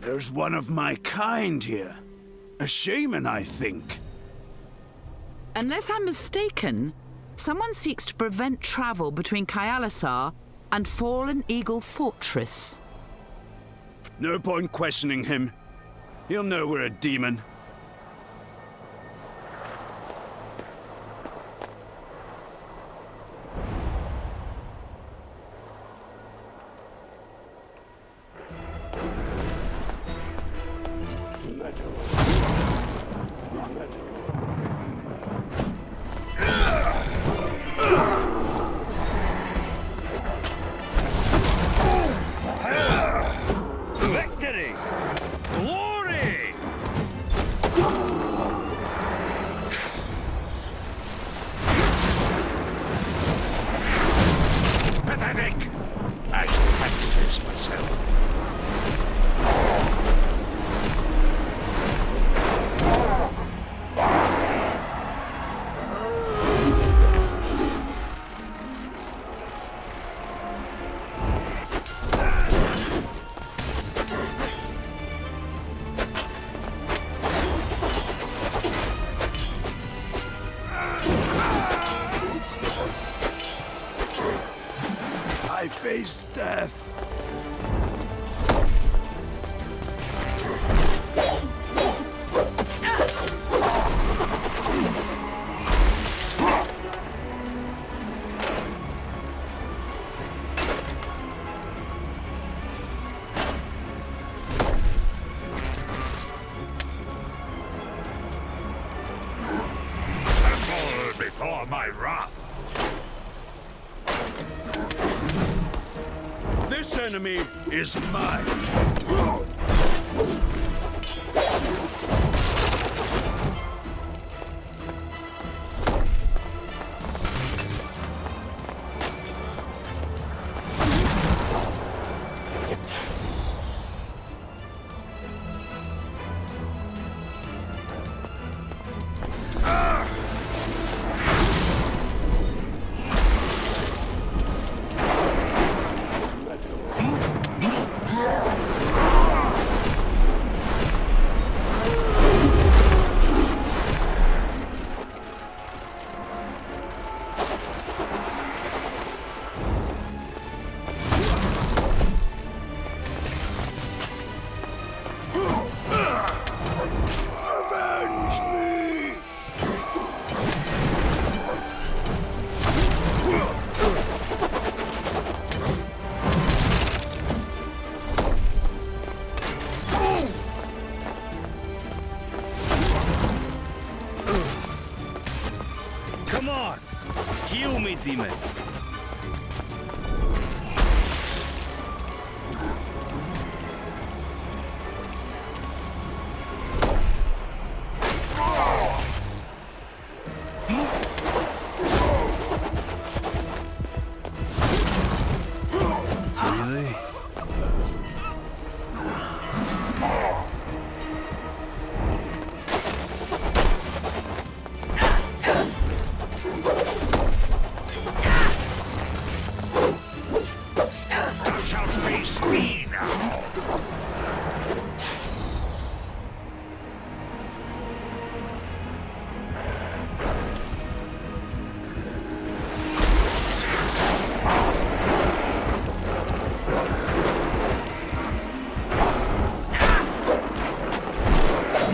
There's one of my kind here. A shaman, I think. Unless I'm mistaken, someone seeks to prevent travel between Kaialisar and Fallen Eagle Fortress. No point questioning him. He'll know we're a demon. Victory! Glory! Pathetic! I shall have to face myself. I face death. Tremble before my wrath. This enemy is mine. Avenge me! Come on! Heal me, demon! Really? Thou shalt face me now.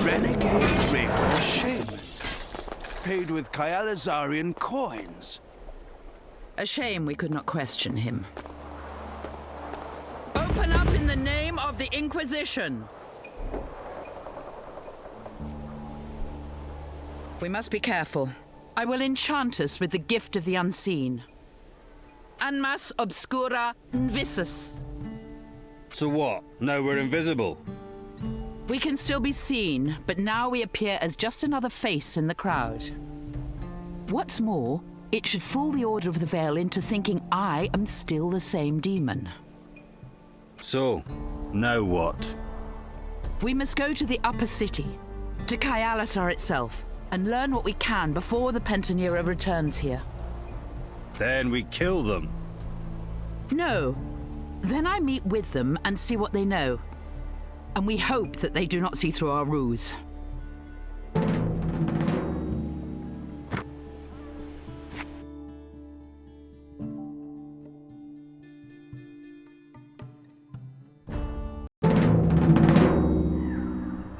Renegade Rampage shaman. Paid with Kaialisarian coins. A shame we could not question him. Open up in the name of the Inquisition! We must be careful. I will enchant us with the gift of the unseen. Anmas obscura invisus. So what? Now we're invisible? We can still be seen, but now we appear as just another face in the crowd. What's more, it should fool the Order of the Veil into thinking I am still the same demon. So, now what? We must go to the upper city, to Kaialisar itself, and learn what we can before the Pentanera returns here. Then we kill them. No. Then I meet with them and see what they know. and we hope that they do not see through our ruse.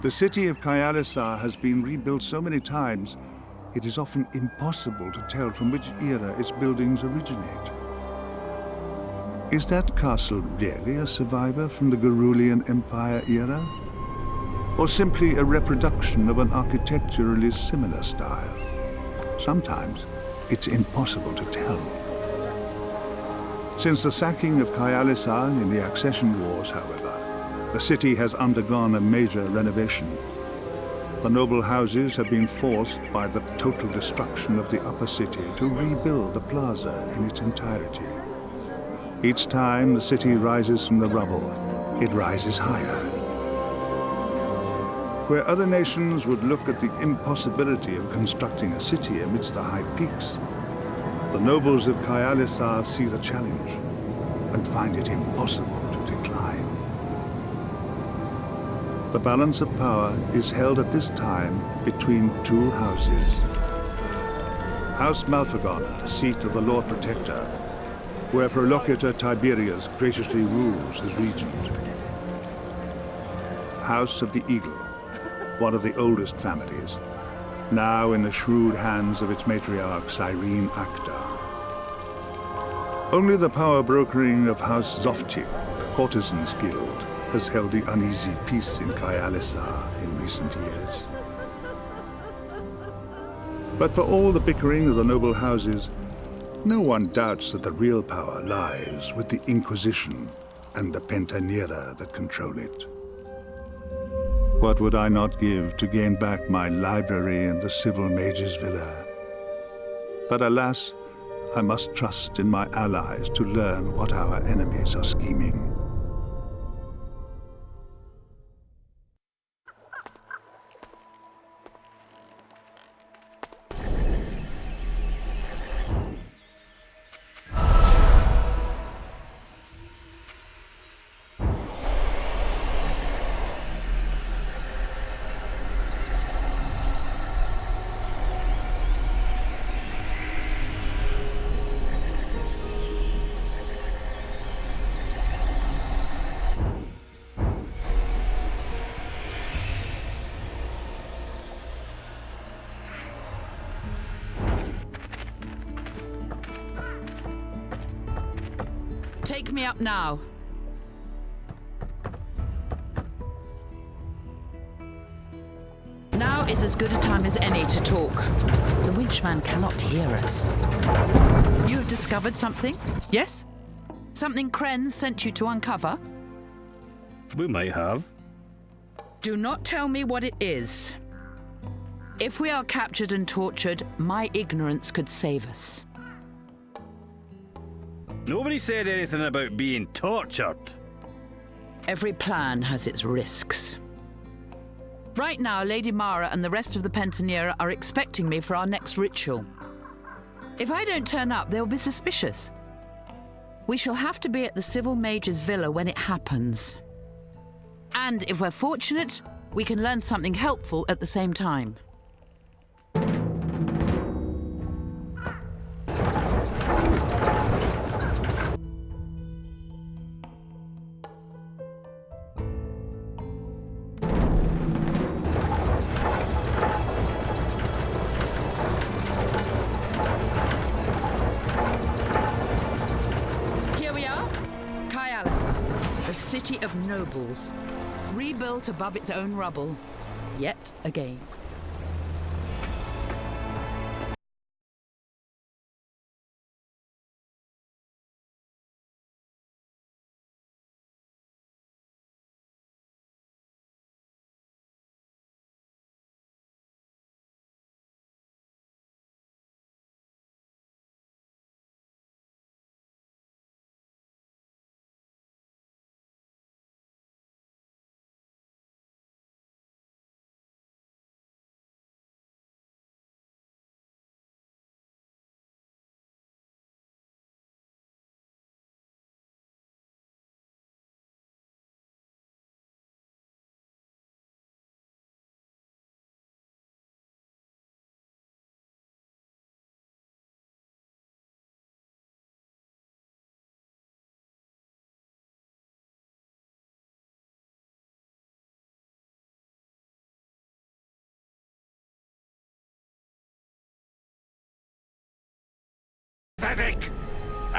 The city of Kyalisar has been rebuilt so many times, it is often impossible to tell from which era its buildings originate. Is that castle really a survivor from the Garulian Empire era? Or simply a reproduction of an architecturally similar style? Sometimes it's impossible to tell. Since the sacking of Kyalisar in the Accession Wars, however, the city has undergone a major renovation. The noble houses have been forced by the total destruction of the upper city to rebuild the plaza in its entirety. Each time the city rises from the rubble, it rises higher. Where other nations would look at the impossibility of constructing a city amidst the high peaks, the nobles of Kyalisar see the challenge and find it impossible to decline. The balance of power is held at this time between two houses. House Malfagon, the seat of the Lord Protector, where Prolocutor Tiberius graciously rules as regent. House of the Eagle, one of the oldest families, now in the shrewd hands of its matriarch, Cyrene Acta. Only the power brokering of House Zoftig, the Courtesans Guild, has held the uneasy peace in Kyalisar in recent years. But for all the bickering of the noble houses, no one doubts that the real power lies with the Inquisition and the Pentanera that control it. What would I not give to gain back my library and the Civil Mage's Villa? But alas, I must trust in my allies to learn what our enemies are scheming. Take me up now. Now is as good a time as any to talk. The winchman cannot hear us. You have discovered something? Yes? Something Kren sent you to uncover? We might have. Do not tell me what it is. If we are captured and tortured, my ignorance could save us. Nobody said anything about being tortured. Every plan has its risks. Right now, Lady Mara and the rest of the Pentanera are expecting me for our next ritual. If I don't turn up, they'll be suspicious. We shall have to be at the Civil Mage's Villa when it happens. And if we're fortunate, we can learn something helpful at the same time. City of nobles, rebuilt above its own rubble, yet again.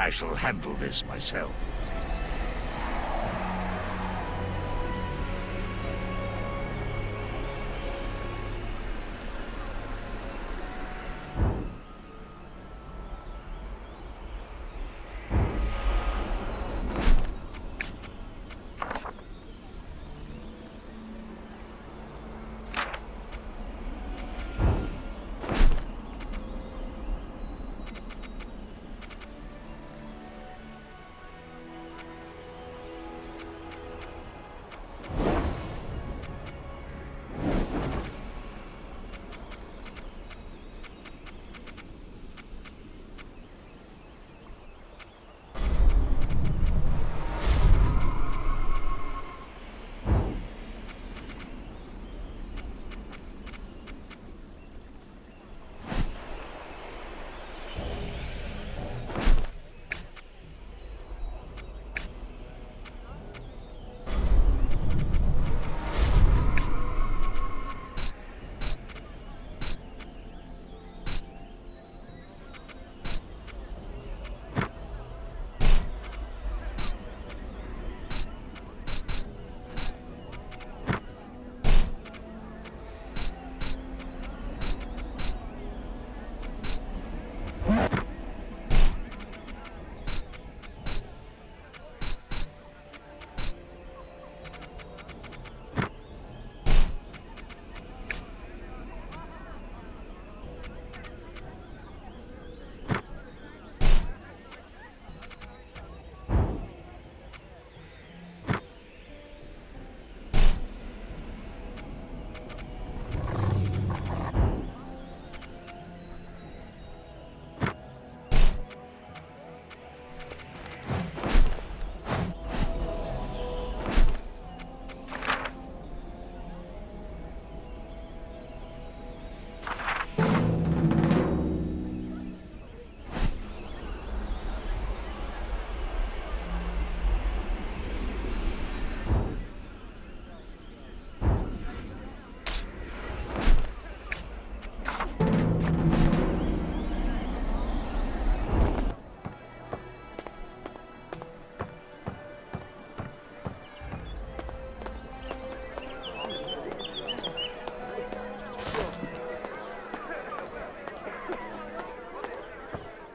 I shall handle this myself.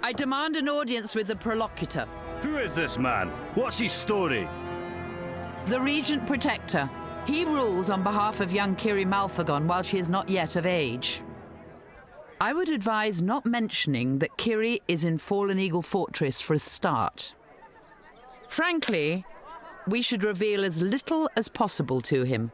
I demand an audience with the Prolocutor. Who is this man? What's his story? The Regent Protector. He rules on behalf of young Kiri Malphagon while she is not yet of age. I would advise not mentioning that Kiri is in Fallen Eagle Fortress for a start. Frankly, we should reveal as little as possible to him.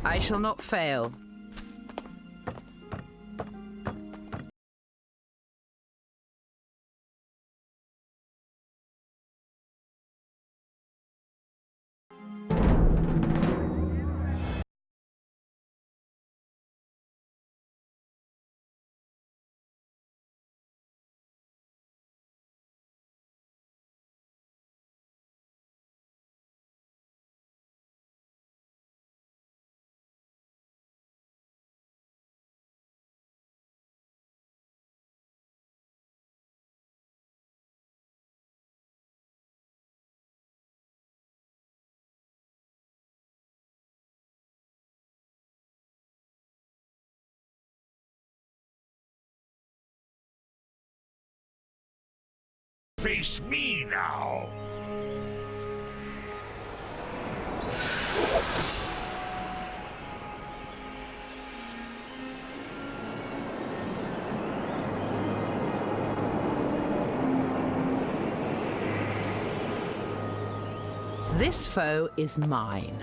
I shall not fail. face me now. This foe is mine.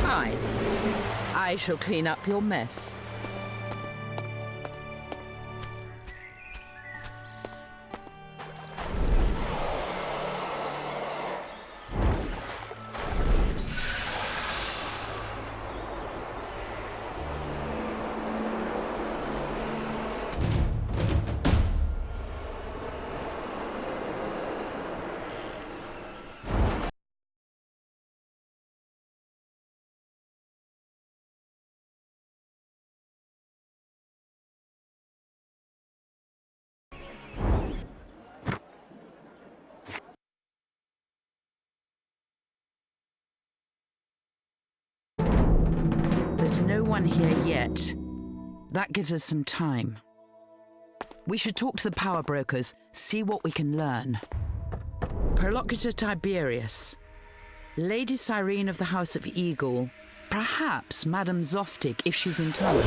Fine. I shall clean up your mess. There's no one here yet. That gives us some time. We should talk to the power brokers, see what we can learn. Perlocutor Tiberius, Lady Cyrene of the House of Eagle, perhaps Madame Zoftig if she's in town.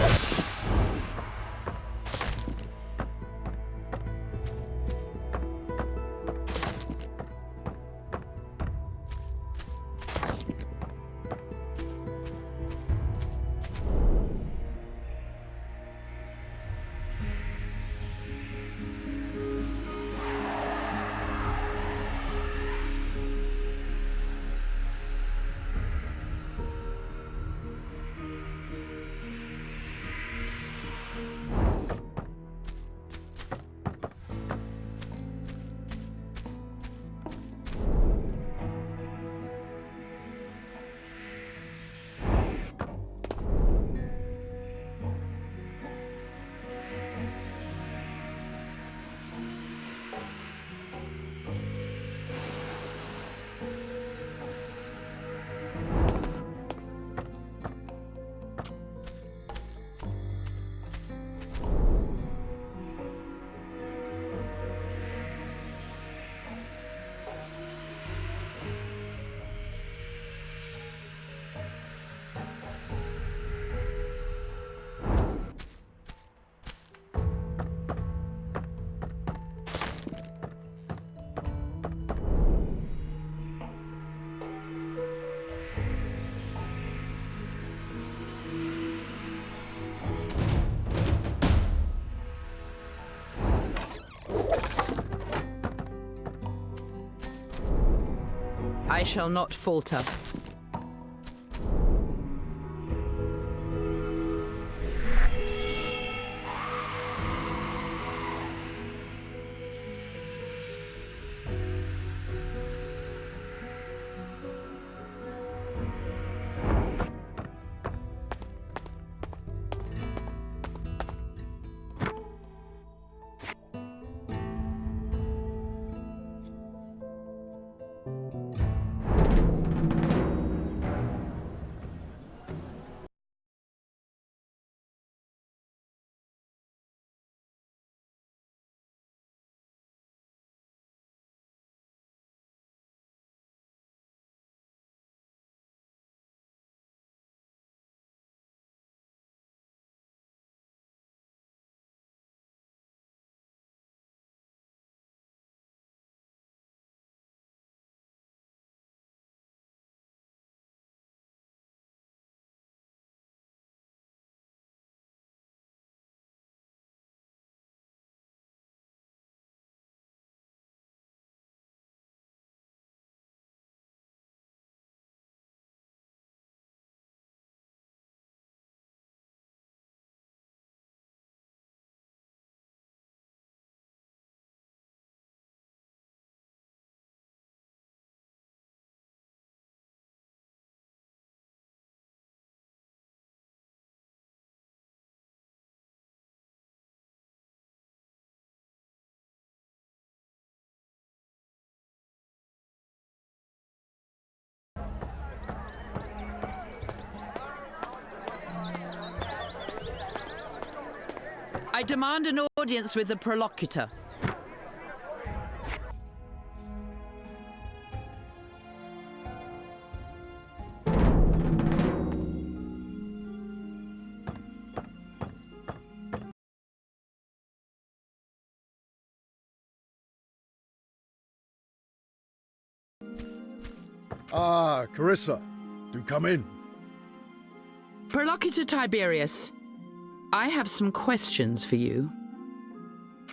I shall not falter. I demand an audience with the Prolocutor. Ah, Carissa, do come in. Prolocutor Tiberius, I have some questions for you.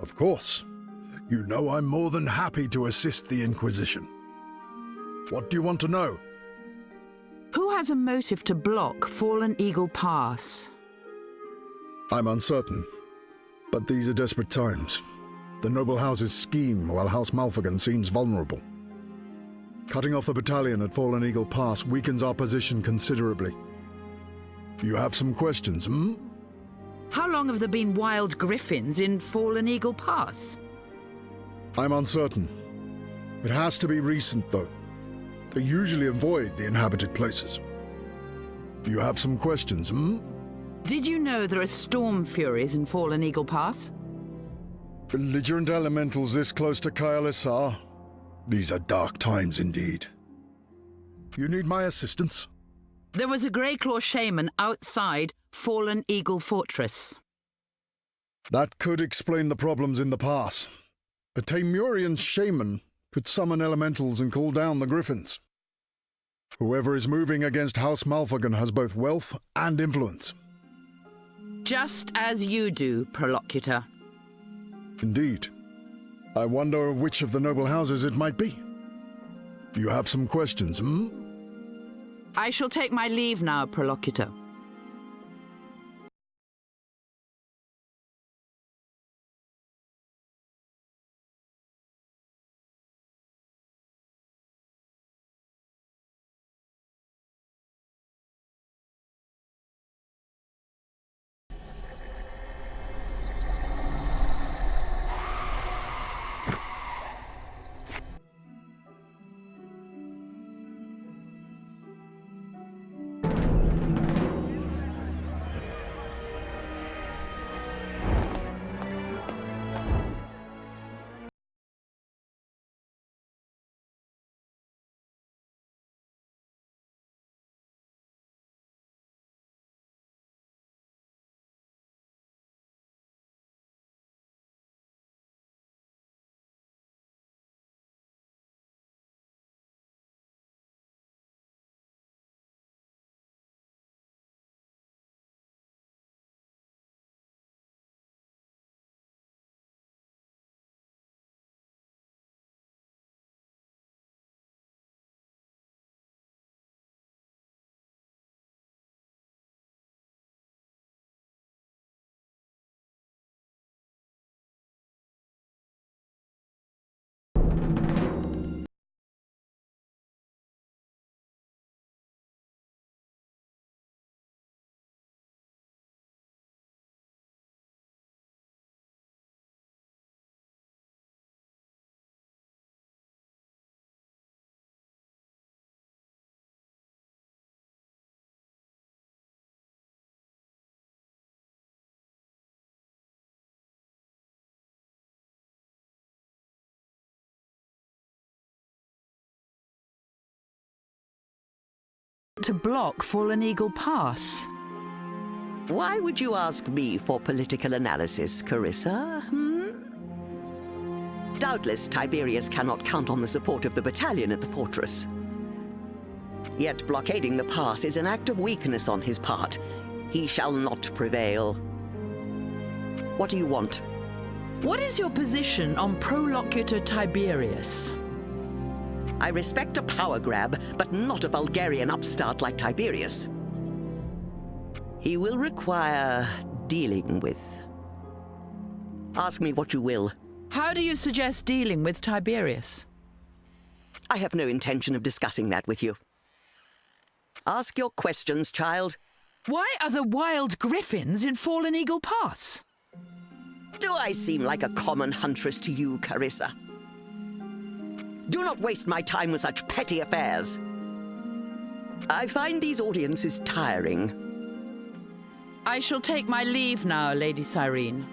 Of course. You know I'm more than happy to assist the Inquisition. What do you want to know? Who has a motive to block Fallen Eagle Pass? I'm uncertain, but these are desperate times. The noble houses scheme while House Malfagan seems vulnerable. Cutting off the battalion at Fallen Eagle Pass weakens our position considerably. You have some questions, hmm? How long have there been wild griffins in Fallen Eagle Pass? I'm uncertain. It has to be recent, though. They usually avoid the inhabited places. You have some questions, hmm? Did you know there are storm furies in Fallen Eagle Pass? Belligerent elementals this close to Kaialisar? These are dark times indeed. You need my assistance? There was a Greyclaw shaman outside Fallen Eagle Fortress. That could explain the problems in the pass. A Taimurian shaman could summon elementals and call down the griffins. Whoever is moving against House Malfagan has both wealth and influence. Just as you do, Prolocutor. Indeed. I wonder which of the noble houses it might be. You have some questions, hmm? I shall take my leave now, Prolocutor. To block Fallen Eagle Pass. Why would you ask me for political analysis, Carissa? Doubtless Tiberius cannot count on the support of the battalion at the fortress. Yet blockading the pass is an act of weakness on his part. He shall not prevail. What do you want? What is your position on Prolocutor Tiberius? I respect a power grab, but not a Vulgarian upstart like Tiberius. He will require dealing with. Ask me what you will. How do you suggest dealing with Tiberius? I have no intention of discussing that with you. Ask your questions, child. Why are there wild griffins in Fallen Eagle Pass? Do I seem like a common huntress to you, Carissa? Do not waste my time with such petty affairs. I find these audiences tiring. I shall take my leave now, Lady Cyrene.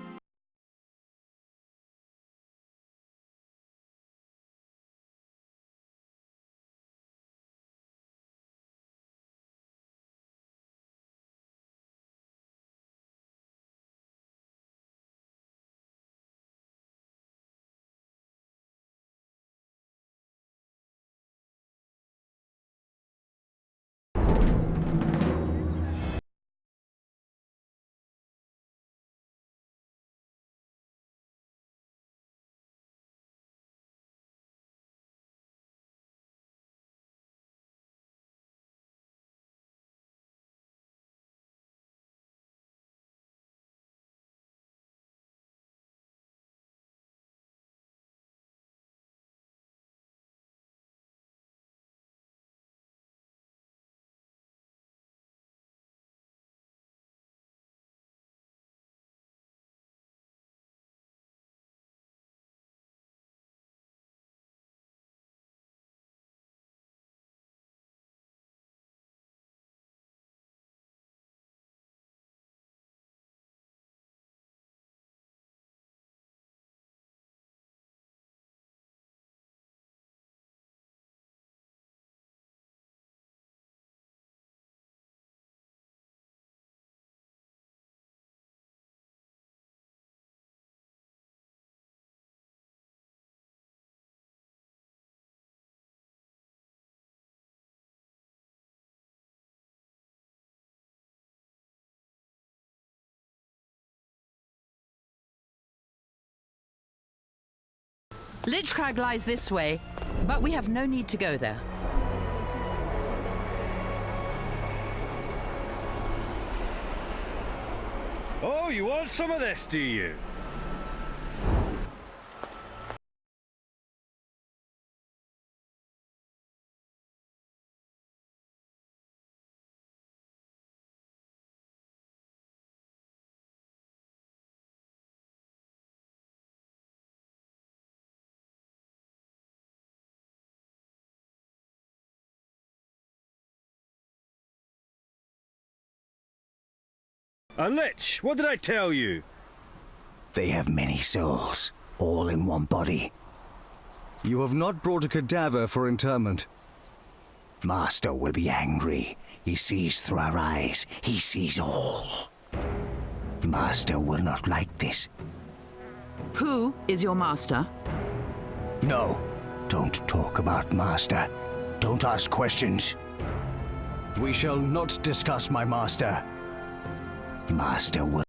Lichcrag lies this way, but we have no need to go there. Oh, you want some of this, do you? A lich, what did I tell you? They have many souls, all in one body. You have not brought a cadaver for interment. Master will be angry. He sees through our eyes. He sees all. Master will not like this. Who is your master? No, don't talk about Master. Don't ask questions. We shall not discuss my master. Master will...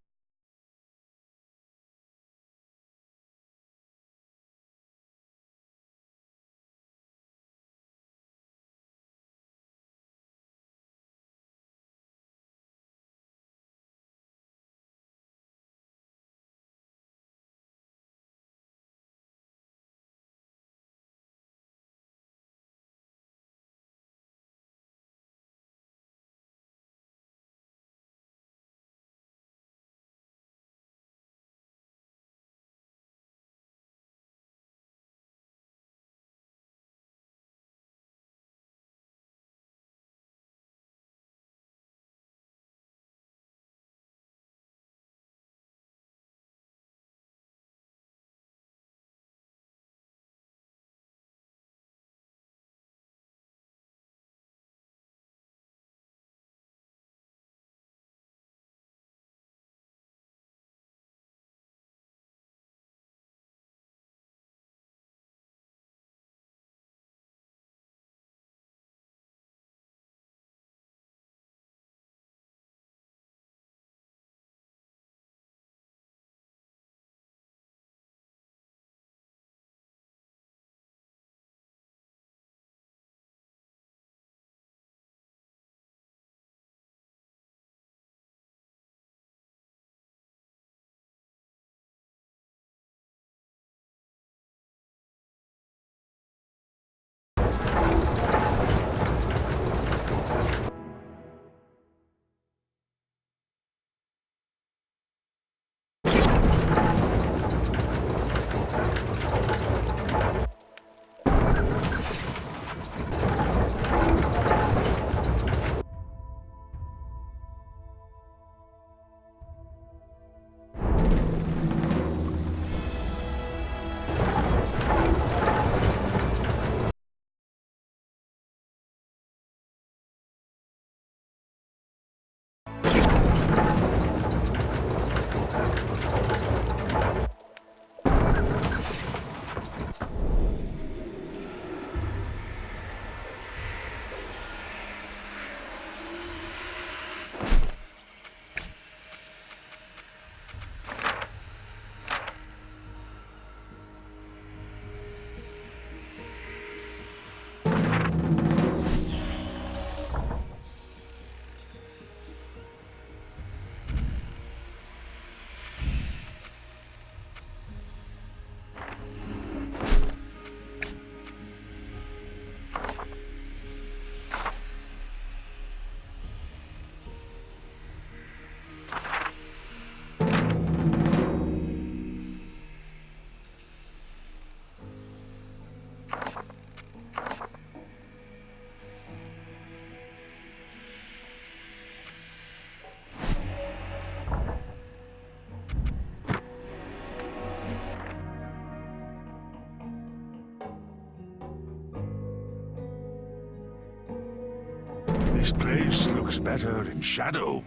This place looks better in shadow.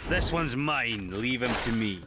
This one's mine, leave him to me.